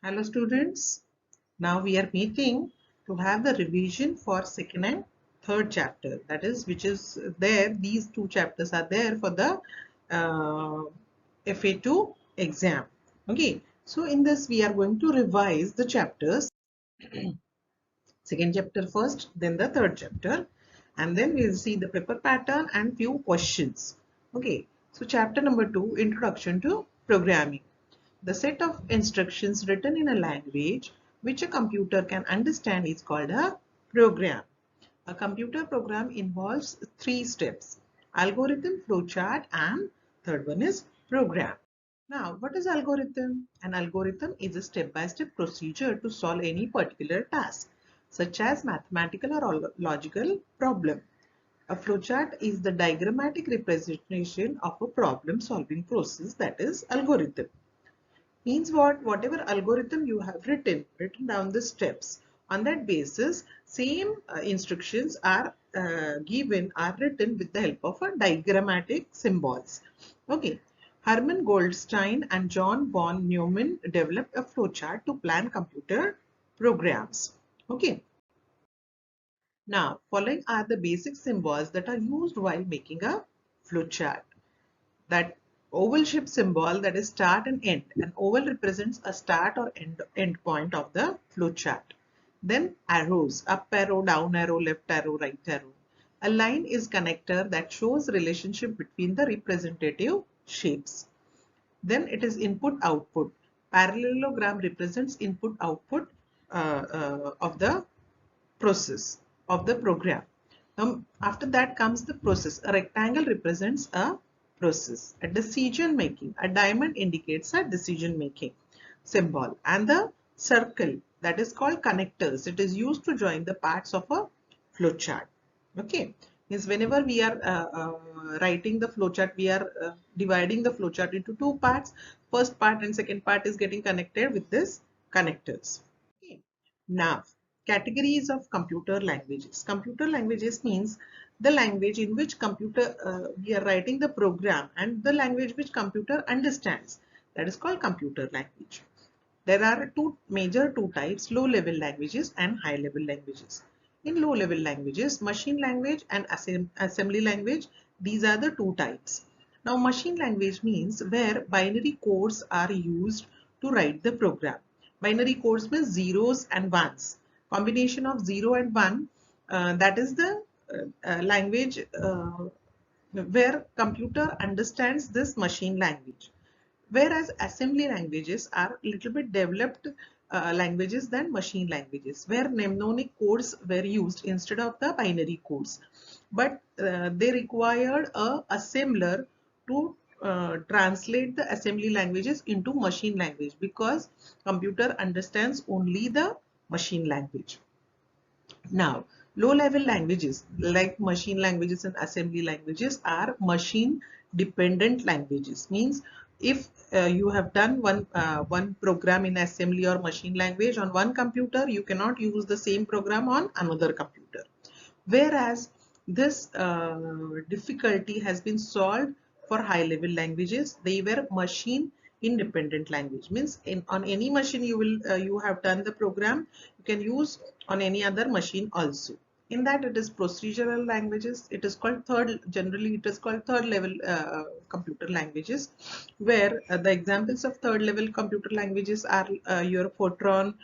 Hello students, now we are meeting to have the revision for second and third chapter, that is which is there, these two chapters are there for the uh, FA2 exam. Okay, so in this we are going to revise the chapters, second chapter first, then the third chapter, and then we'll see the paper pattern and few questions. Okay, so chapter number 2, Introduction to Programming. The set of instructions written in a language which a computer can understand is called a program. A computer program involves three steps: algorithm, flowchart, and third one is program. Now, what is algorithm? An algorithm is a step-by-step procedure to solve any particular task, such as mathematical or logical problem. A flowchart is the diagrammatic representation of a problem-solving process, that is algorithm. Means what? Whatever algorithm you have written down the steps. On that basis, same instructions are written with the help of a diagrammatic symbols. Okay. Hermann Goldstein and John von Neumann developed a flowchart to plan computer programs. Okay. Now, following are the basic symbols that are used while making a flowchart. That oval shape symbol, that is start and end. An oval represents a start or end point of the flowchart. Then arrows, up arrow, down arrow, left arrow, right arrow. A line is connector that shows relationship between the representative shapes. Then it is input output. Parallelogram represents input output of the process of the program. After that comes the process. A rectangle represents a process. A decision making. A diamond indicates a decision making symbol. And the circle, that is called connectors. It is used to join the parts of a flowchart. Okay. Means whenever we are writing the flowchart, we are dividing the flowchart into two parts. First part and second part is getting connected with this connectors. Okay. Now, categories of computer languages. Computer languages means the language in which computer we are writing the program and the language which computer understands. That is called computer language. There are two types: low level languages and high level languages. In low level languages, machine language and assembly language, these are the two types. Now, machine language means where binary codes are used to write the program. Binary codes means zeros and ones. Combination of 0 and 1, that is the language where computer understands this machine language. Whereas assembly languages are little bit developed languages than machine languages, where mnemonic codes were used instead of the binary codes. But they required a assembler to translate the assembly languages into machine language, because computer understands only the machine language. Now, low-level languages like machine languages and assembly languages are machine-dependent languages. Means if you have done one program in assembly or machine language on one computer, you cannot use the same program on another computer. Whereas this difficulty has been solved for high-level languages. They were machine independent language. Means on any machine you have done the program, you can use on any other machine also. In that, it is procedural languages. It is called generally it is called third level computer languages, where the examples of third level computer languages are your Fortran,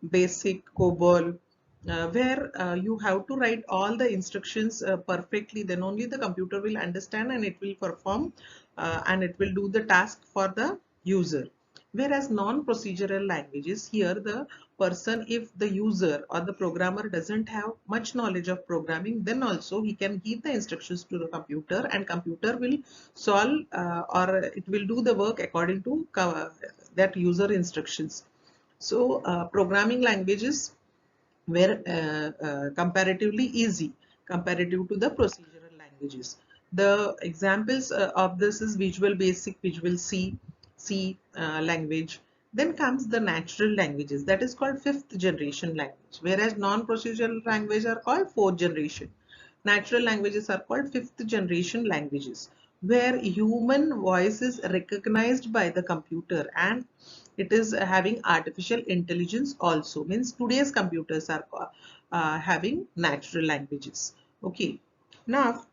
Basic, COBOL, where you have to write all the instructions perfectly. Then only the computer will understand and it will perform and it will do the task for the user. Whereas non-procedural languages, here the person, if the user or the programmer doesn't have much knowledge of programming, then also he can give the instructions to the computer and computer will solve or it will do the work according to that user instructions. So programming languages were comparatively easy comparative to the procedural languages. The examples of this is Visual Basic, Visual C language. Then comes the natural languages, that is called fifth generation language, whereas non-procedural language are called fourth generation. Natural languages are called fifth generation languages, where human voice is recognized by the computer and it is having artificial intelligence also. Means today's computers are having natural languages. Okay. Now,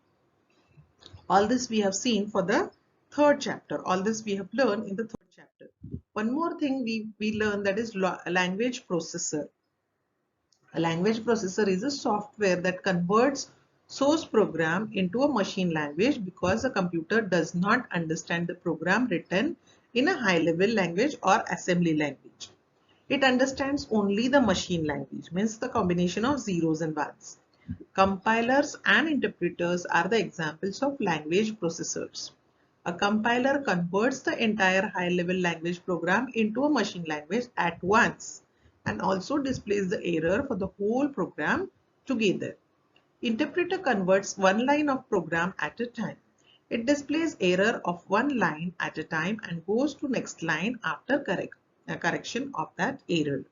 all this we have seen for the third chapter. All this we have learned in the third chapter. One more thing we learned, that is language processor. A language processor is a software that converts source program into a machine language because the computer does not understand the program written in a high level language or assembly language. It understands only the machine language, means the combination of zeros and ones. Compilers and interpreters are the examples of language processors. A compiler converts the entire high-level language program into a machine language at once and also displays the error for the whole program together. Interpreter converts one line of program at a time. It displays error of one line at a time and goes to next line after correction of that error.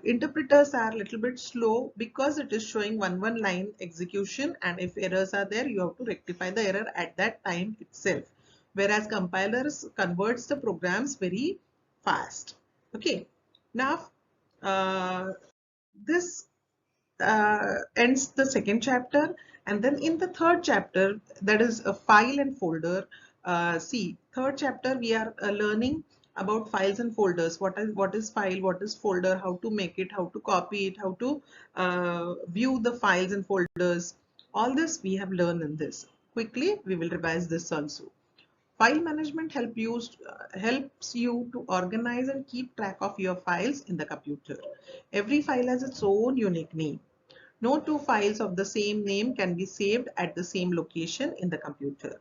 Interpreters are a little bit slow because it is showing one line execution, and if errors are there, you have to rectify the error at that time itself, whereas compilers converts the programs very fast. Okay, now this ends the second chapter, and then in the third chapter, that is a file and folder. See, third chapter we are learning about files and folders. What is file, what is folder, how to make it, how to copy it, how to view the files and folders. All this we have learned in this. Quickly we will revise this also. File management helps you to organize and keep track of your files in the computer. Every file has its own unique name. No two files of the same name can be saved at the same location in the computer.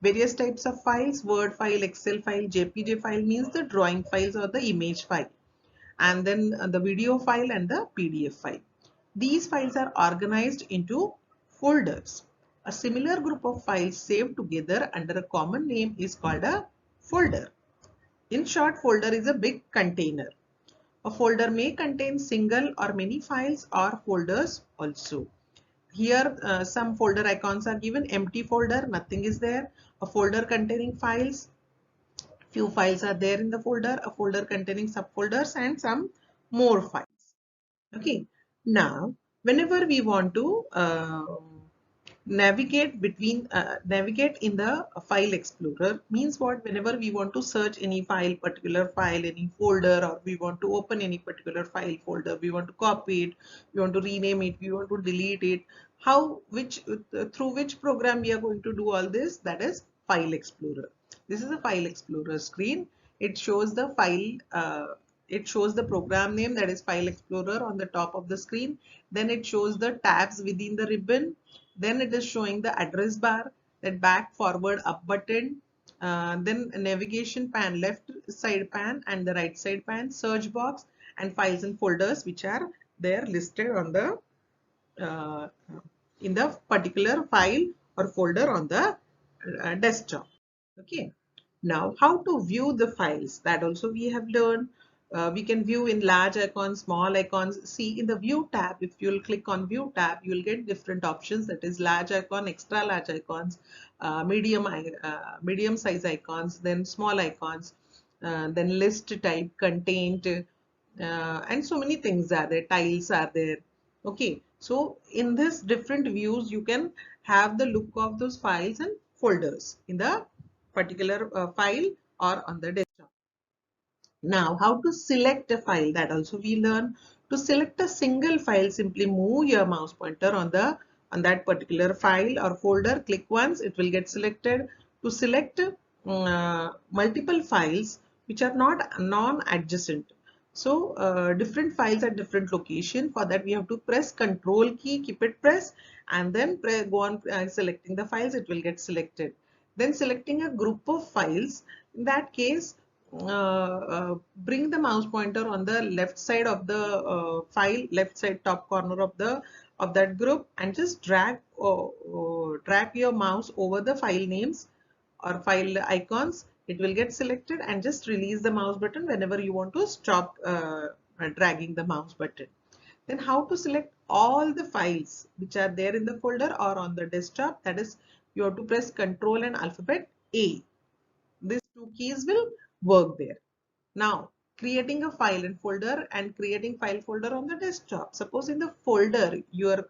Various types of files: Word file, Excel file, JPG file means the drawing files or the image file, and then the video file and the PDF file. These files are organized into folders. A similar group of files saved together under a common name is called a folder. In short, folder is a big container. A folder may contain single or many files or folders also. Here some folder icons are given. Empty folder, nothing is there. A folder containing files, few files are there in the folder. A folder containing subfolders and some more files. Okay, now whenever we want to navigate in the file explorer, means what? Whenever we want to search any file, particular file, any folder, or we want to open any particular file, folder, we want to copy it, we want to rename it, we want to delete it, through which program we are going to do all this? That is file explorer. This is a file explorer screen. It shows the program name, that is File Explorer, on the top of the screen. Then it shows the tabs within the ribbon. Then it is showing the address bar, that back, forward, up button. Then a navigation pan, left side pan and the right side pan, search box, and files and folders which are there listed on the in the particular file or folder on the desktop. Okay. Now, how to view the files, that also we have learned. We can view in large icons, small icons. See, in the view tab, if you'll click on view tab, you'll get different options, that is large icon, extra large icons, medium size icons, then small icons, then list type, content, and so many things are there, tiles are there. Okay, so in this different views, you can have the look of those files and folders in the particular file or on the desktop. Now, how to select a file, that also we learn. To select a single file, simply move your mouse pointer on that particular file or folder. Click once, it will get selected. To select multiple files which are not non-adjacent, so different files at different location, for that we have to press Control key, keep it pressed, and then go on selecting the files, it will get selected. Then selecting a group of files, in that case bring the mouse pointer on the left side of the file, left side top corner of that group, and just drag your mouse over the file names or file icons. It will get selected, and just release the mouse button whenever you want to stop dragging the mouse button. Then how to select all the files which are there in the folder or on the desktop, that is, you have to press Control and alphabet A. These two keys will work there. Now, creating a file and folder and creating file folder on the desktop. Suppose in the folder your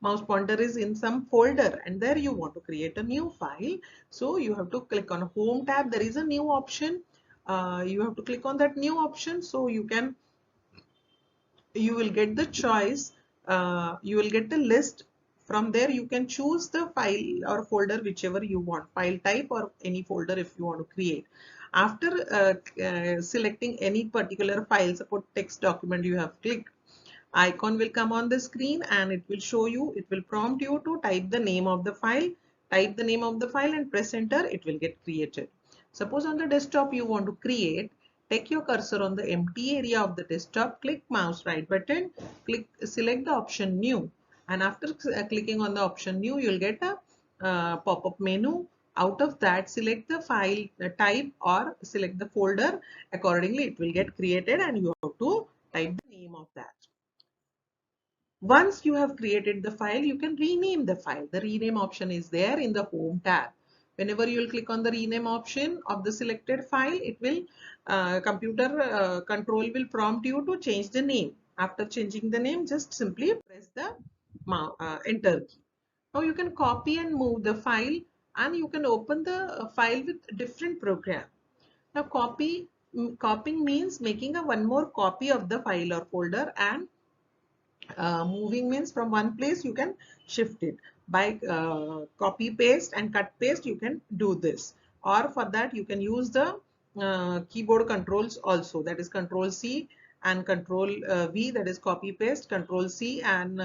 mouse pointer is in some folder and there you want to create a new file. So you have to click on home tab. There is a new option. You have to click on that new option, so you will get the choice. You will get the list. From there you can choose the file or folder whichever you want, file type or any folder if you want to create. After selecting any particular file, suppose text document you have clicked, icon will come on the screen and it will show you, it will prompt you to type the name of the file. Type the name of the file and press enter, it will get created. Suppose on the desktop you want to create, take your cursor on the empty area of the desktop, click mouse right button, select the option new, and after clicking on the option new, you will get a pop-up menu. Out of that, select the file type or select the folder. Accordingly, it will get created and you have to type the name of that. Once you have created the file, you can rename the file. The rename option is there in the home tab. Whenever you will click on the rename option of the selected file, it will computer control will prompt you to change the name. After changing the name, just simply press the enter key. Now you can copy and move the file and you can open the file with different program. Now copying means making a one more copy of the file or folder, and moving means from one place you can shift it by copy paste and cut paste. You can do this, or for that you can use the keyboard controls also, that is control C and control V, that is copy paste, control C and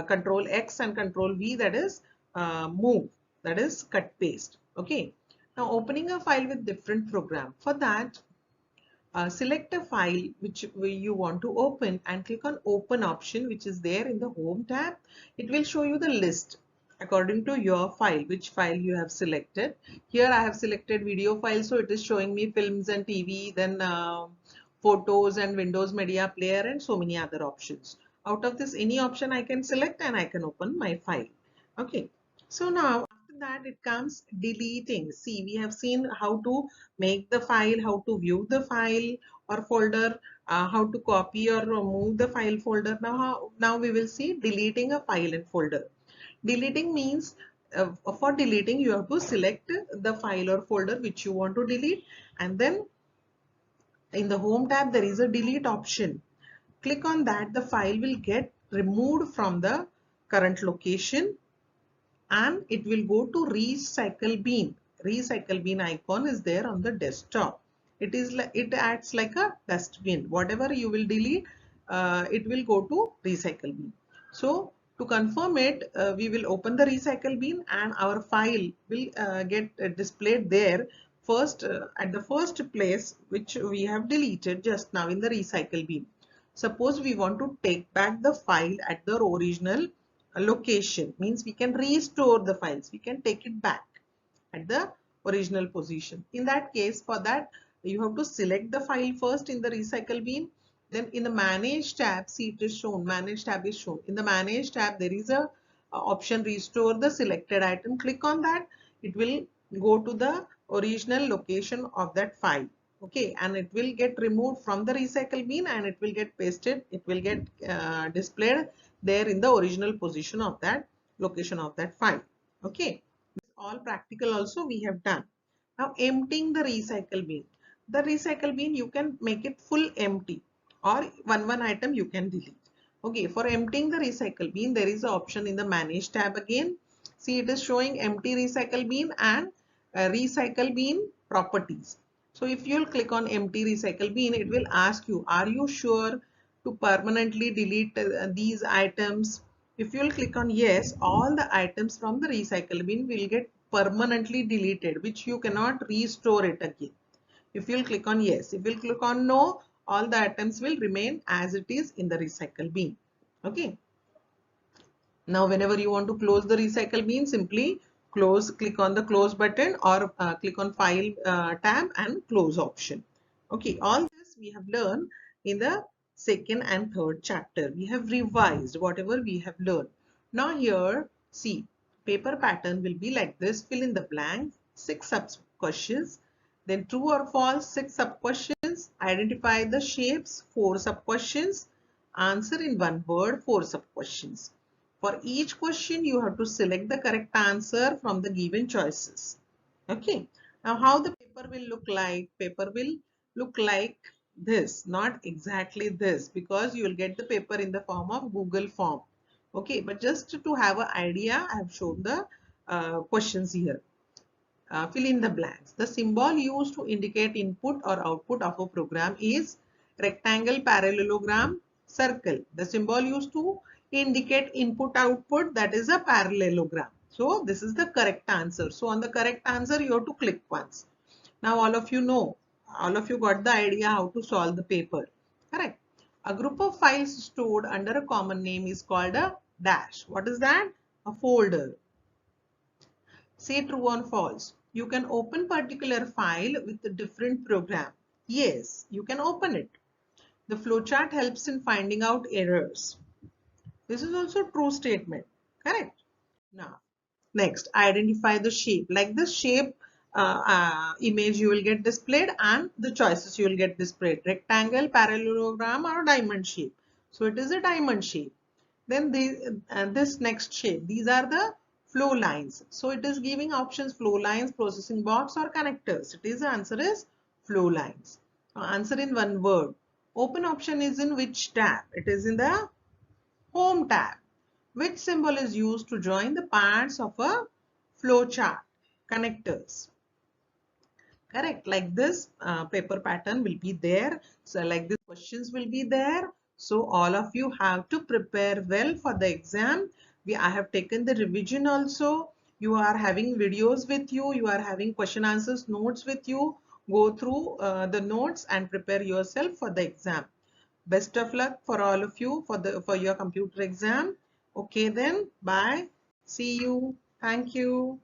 control X and control V, that is move, that is cut paste. Okay, now opening a file with different program. For that, select a file which you want to open and click on open option, which is there in the home tab. It will show you the list according to your file, which file you have selected. Here I have selected video file, so it is showing me films and TV, then photos and Windows Media Player and so many other options. Out of this, any option I can select and I can open my file. Okay, so now after that it comes deleting. See, we have seen how to make the file, how to view the file or folder, how to copy or remove the file folder. Now we will see deleting a file and folder. Deleting means for deleting you have to select the file or folder which you want to delete, and then in the home tab there is a delete option. Click on that, the file will get removed from the current location and it will go to recycle bin. Recycle bin icon is there on the desktop. It acts like a dustbin. Whatever you will delete, it will go to recycle bin. So to confirm it, we will open the recycle bin and our file will get displayed there first at the first place which we have deleted just now in the recycle bin. Suppose we want to take back the file at the original location, means we can restore the files, we can take it back at the original position. In that case, for that you have to select the file first in the recycle bin. Then in the manage tab, see, it is shown, manage tab is shown. In the manage tab there is a option restore the selected item. Click on that, it will go to the original location of that file. Okay, and it will get removed from the recycle bin and it will get pasted, it will get displayed there in the original position of that location of that file. Okay, this all practical also we have done. Now emptying the recycle bin. The recycle bin you can make it full empty or one item you can delete. Okay, for emptying the recycle bin there is an option in the manage tab again. See, it is showing empty recycle bin and recycle bin properties. So if you'll click on empty recycle bin, it will ask you, are you sure to permanently delete these items? If you'll click on yes, all the items from the recycle bin will get permanently deleted, which you cannot restore it again. If you'll click on yes, if you'll click on no, all the items will remain as it is in the recycle bin. Okay. Now whenever you want to close the recycle bin, simply click on the close button or click on file tab and close option. Okay, all this we have learned in the second and third chapter. We have revised whatever we have learned. Now here, see, paper pattern will be like this. Fill in the blank, 6 sub questions. Then true or false, 6 sub-questions. Identify the shapes, 4 sub-questions. Answer in one word, 4 sub-questions. For each question, you have to select the correct answer from the given choices. Okay. Now, how the paper will look like? Paper will look like this, not exactly this, because you will get the paper in the form of Google form. Okay, but just to have an idea, I have shown the questions here. Fill in the blanks. The symbol used to indicate input or output of a program is rectangle, parallelogram, circle. The symbol used to indicate input output, that is a parallelogram. So this is the correct answer. So on the correct answer you have to click once. Now all of you know, all of you got the idea how to solve the paper. Correct. A group of files stored under a common name is called a dash. What is that? A folder. Say true or false. You can open particular file with a different program. Yes, you can open it. The flowchart helps in finding out errors. This is also a true statement. Correct. Now, next, identify the shape. Like this shape image you will get displayed and the choices you will get displayed. Rectangle, parallelogram or diamond shape. So it is a diamond shape. Then this next shape. These are the flow lines. So it is giving options flow lines, processing box or connectors. It is the answer is flow lines. Answer in one word. Open option is in which tab? It is in the Home tab. Which symbol is used to join the parts of a flowchart? Connectors. Correct. Like this paper pattern will be there. So like this questions will be there. So all of you have to prepare well for the exam. I have taken the revision also. You are having videos with you. You are having question answers notes with you. Go through the notes and prepare yourself for the exam. Best of luck for all of you for your computer exam. Okay then, bye. See you. Thank you.